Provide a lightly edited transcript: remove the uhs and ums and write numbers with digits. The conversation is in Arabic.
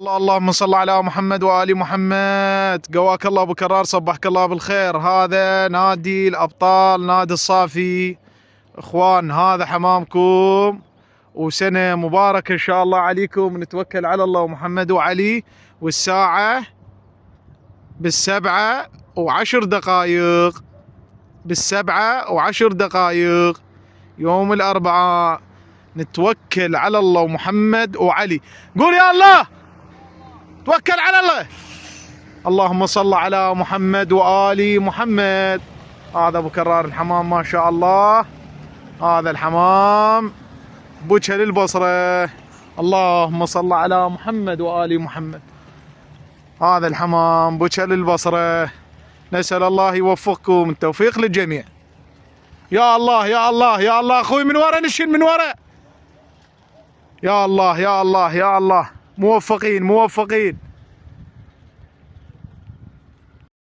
اللهم صل على محمد وآل محمد. قواك الله ابو كرار، صبحك الله بالخير. هذا نادي الابطال، نادي الصافي. اخوان هذا حمامكم، وسنة مباركة ان شاء الله عليكم. نتوكل على الله ومحمد وعلي. والساعة 7:10 7:10 يوم الاربعاء. نتوكل على الله ومحمد وعلي. قول يا الله، توكل على الله. اللهم صل على محمد وآل محمد. هذا ابو كرار الحمام ما شاء الله. هذا الحمام بوجه للبصرة. اللهم صل على محمد وآل محمد. هذا الحمام بوجه للبصرة. نسأل الله يوفقكم، التوفيق للجميع. يا الله يا الله يا الله. اخوي من ورا، نشن من ورا. يا الله يا الله يا الله. موفقين موفقين.